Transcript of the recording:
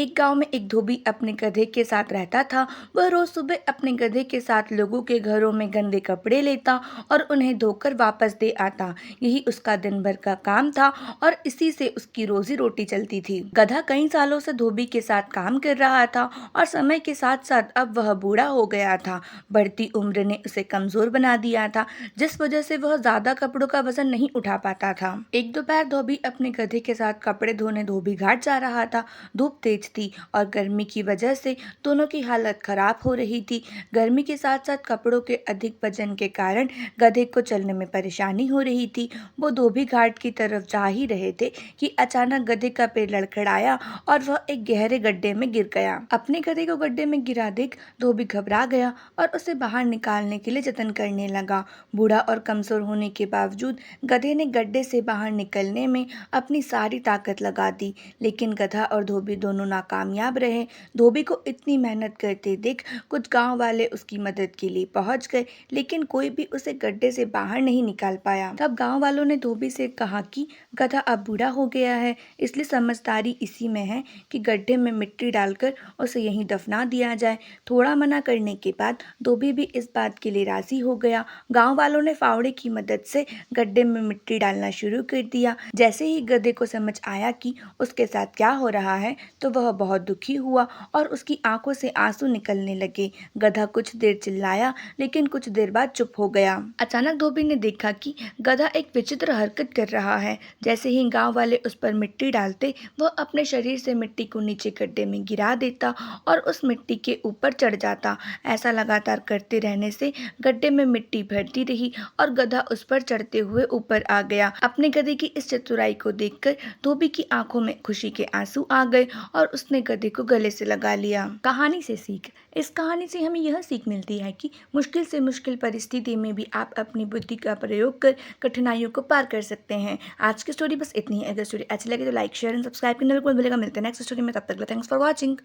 एक गांव में एक धोबी अपने गधे के साथ रहता था। वह रोज सुबह अपने गधे के साथ लोगों के घरों में गंदे कपड़े लेता और उन्हें धोकर वापस दे आता। यही उसका दिन भर का काम था और इसी से उसकी रोजी रोटी चलती थी। गधा कई सालों से धोबी के साथ काम कर रहा था और समय के साथ साथ अब वह बूढ़ा हो गया था। बढ़ती उम्र ने उसे कमजोर बना दिया था, जिस वजह से वह ज्यादा कपड़ों का वजन नहीं उठा पाता था। एक दोपहर धोबी अपने गधे के साथ कपड़े धोने धोबी घाट जा रहा था। धूप तेज थी और गर्मी की वजह से दोनों की हालत खराब हो रही थी। गर्मी के साथ साथ कपड़ों के अधिक वजन के कारण गधे को चलने में परेशानी हो रही थी। वो धोबी घाट की तरफ जा ही रहे थे कि अचानक गधे का पैर लड़खड़ाया और वह एक गहरे गड्ढे में गिर गया। अपने गधे को गड्ढे में गिरा देख धोबी घबरा गया और उसे बाहर निकालने के लिए जतन करने लगा। बूढ़ा और कमजोर होने के बावजूद गधे ने गड्ढे से बाहर निकलने में अपनी सारी ताकत लगा दी, लेकिन गधा और धोबी दोनों नाकामयाब रहे। धोबी को इतनी मेहनत करते देख कुछ गांव वाले उसकी मदद के लिए पहुंच गए, लेकिन कोई भी उसे गड्ढे से बाहर नहीं निकाल पाया। तब गांव वालों ने धोबी से कहा कि गधा अब बूढ़ा हो गया है, इसलिए समझदारी इसी में है कि गड्ढे में मिट्टी डालकर उसे यहीं दफना दिया जाए। थोड़ा मना करने के बाद धोबी भी इस बात के लिए राजी हो गया। गांव वालों ने फावड़े की मदद से गड्ढे में मिट्टी डालना शुरू कर दिया। जैसे ही गधे को समझ आया कि उसके साथ क्या हो रहा है तो वह बहुत दुखी हुआ और उसकी आंखों से आंसू निकलने लगे। गधा कुछ देर चिल्लाया, लेकिन कुछ देर बाद चुप हो गया। अचानक धोबी ने देखा कि गधा एक विचित्र हरकत कर रहा है। जैसे ही गांव वाले उस पर मिट्टी डालते, वह अपने शरीर से मिट्टी को नीचे गड्ढे में गिरा देता और उस मिट्टी के ऊपर चढ़ जाता। ऐसा लगातार करते रहने से गड्ढे में मिट्टी भरती रही और गधा उस पर चढ़ते हुए ऊपर आ गया। अपने गधे की इस चतुराई को देखकर धोबी की आंखों में खुशी के आंसू आ गए और उसने गधे को गले से लगा लिया। कहानी से सीख। इस कहानी से हमें यह सीख मिलती है कि मुश्किल से मुश्किल परिस्थिति में भी आप अपनी बुद्धि का प्रयोग कर कठिनाइयों को पार कर सकते हैं। आज की स्टोरी बस इतनी ही। अगर स्टोरी अच्छी लगे तो लाइक शेयर एंड सब्सक्राइब करना बिल्कुल मत भूलिएगा। मिलते हैं नेक्स्ट स्टोरी में, तब तक थैंक्स फॉर वॉचिंग।